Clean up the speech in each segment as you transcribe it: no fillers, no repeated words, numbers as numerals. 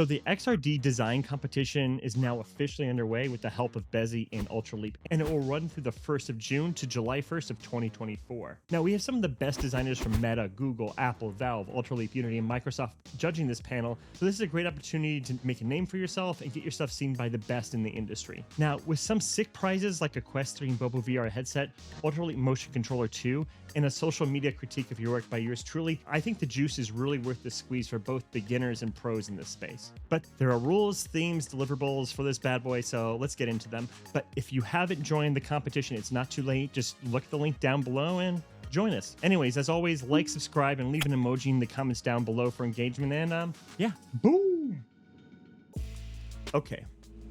So the XRD design competition is now officially underway with the help of Bezi and Ultraleap, and it will run through the 1st of June to July 1st of 2024. Now we have some of the best designers from Meta, Google, Apple, Valve, Ultraleap, Unity, and Microsoft judging this panel, so this is a great opportunity to make a name for yourself and get your stuff seen by the best in the industry. Now with some sick prizes like a Quest 3 and Bobo VR headset, Ultraleap Motion Controller 2, and a social media critique of your work by yours truly, I think the juice is really worth the squeeze for both beginners and pros in this space. But there are rules, themes, deliverables for this bad boy, so let's get into them. But if you haven't joined the competition, it's not too late. Just look at the link down below and join us. Anyways, as always, like, subscribe, and leave an emoji in the comments down below for engagement. And yeah, boom. Okay.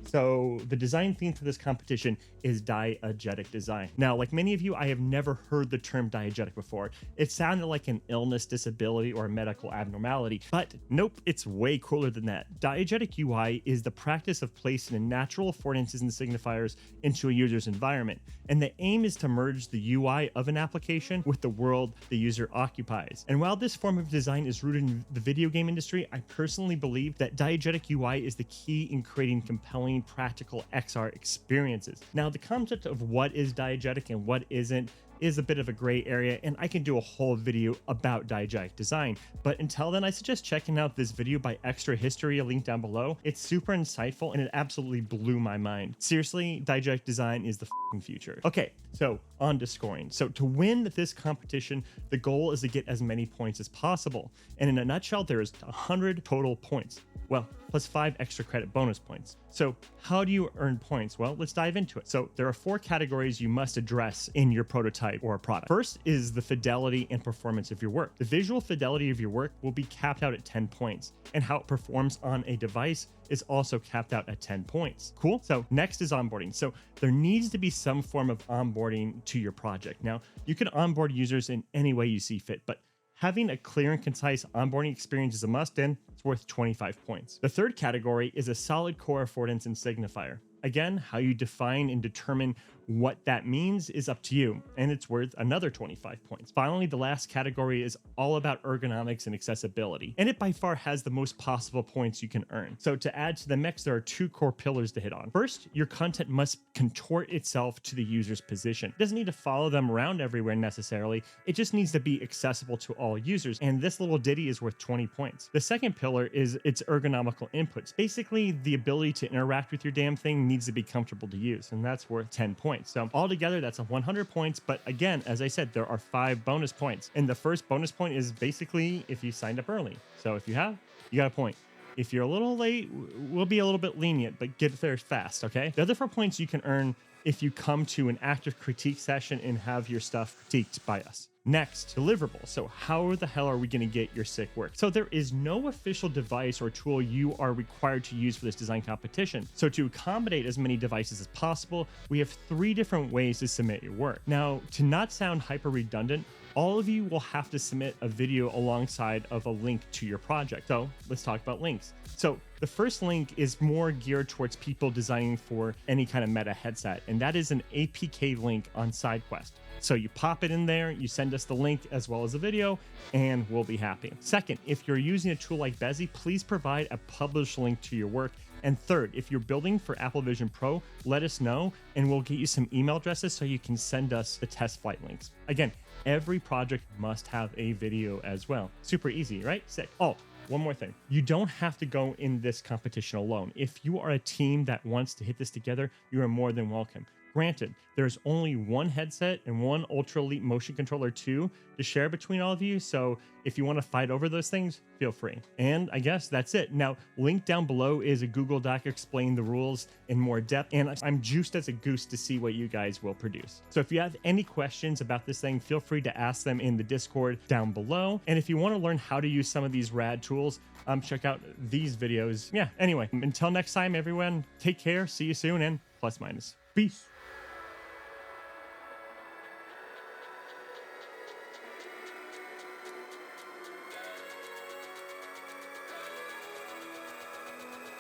So the design theme for this competition is diegetic design. Now, like many of you, I have never heard the term diegetic before. It sounded like an illness, disability, or a medical abnormality, but nope, it's way cooler than that. Diegetic UI is the practice of placing a natural affordances and signifiers into a user's environment. And the aim is to merge the UI of an application with the world the user occupies. And while this form of design is rooted in the video game industry, I personally believe that diegetic UI is the key in creating compelling practical XR experiences. Now, the concept of what is diegetic and what isn't is a bit of a gray area, and I can do a whole video about diegetic design. But until then, I suggest checking out this video by Extra History, a link down below. It's super insightful and it absolutely blew my mind. Seriously, diegetic design is the f***ing future. Okay, so on to scoring. So to win this competition, the goal is to get as many points as possible. And in a nutshell, there is 100 total points. Well, plus 5 extra credit bonus points. So how do you earn points? Well, let's dive into it. So there are 4 categories you must address in your prototype or product. First is the fidelity and performance of your work. The visual fidelity of your work will be capped out at 10 points, and how it performs on a device is also capped out at 10 points. Cool. So next is onboarding. So there needs to be some form of onboarding to your project. Now, you can onboard users in any way you see fit, but having a clear and concise onboarding experience is a must, and it's worth 25 points. The third category is a solid core affordance and signifier. Again, how you define and determine what that means is up to you, and it's worth another 25 points. Finally, the last category is all about ergonomics and accessibility, and it by far has the most possible points you can earn. So to add to the mix, there are 2 core pillars to hit on. First, your content must contort itself to the user's position. It doesn't need to follow them around everywhere necessarily. It just needs to be accessible to all users, and this little ditty is worth 20 points. The second pillar is its ergonomical inputs. Basically, the ability to interact with your damn thing needs to be comfortable to use, and that's worth 10 points. So altogether, that's 100 points. But again, as I said, there are 5 bonus points. And the first bonus point is basically if you signed up early. So if you have, you got a point. If you're a little late, we'll be a little bit lenient, but get there fast, okay? The other 4 points you can earn if you come to an active critique session and have your stuff critiqued by us. Next, deliverables. So how the hell are we going to get your sick work? So there is no official device or tool you are required to use for this design competition. So to accommodate as many devices as possible, we have 3 different ways to submit your work. Now, to not sound hyper redundant, all of you will have to submit a video alongside of a link to your project. So let's talk about links. So the first link is more geared towards people designing for any kind of Meta headset, and that is an APK link on SideQuest. So you pop it in there, you send us the link as well as the video, and we'll be happy. Second, if you're using a tool like Bezi, please provide a published link to your work. And third, if you're building for Apple Vision Pro, let us know and we'll get you some email addresses so you can send us the test flight links. Again, every project must have a video as well. Super easy, right? Sick. Oh, one more thing. You don't have to go in this competition alone. If you are a team that wants to hit this together, you are more than welcome. Granted, there's only 1 headset and 1 Ultraleap Motion Controller 2 to share between all of you, so if you want to fight over those things, feel free. And I guess that's it. Now, link down below is a Google Doc explaining the rules in more depth, and I'm juiced as a goose to see what you guys will produce. So if you have any questions about this thing, feel free to ask them in the Discord down below. And if you want to learn how to use some of these rad tools, check out these videos. Yeah, anyway, until next time, everyone, take care, see you soon, and plus minus. Peace.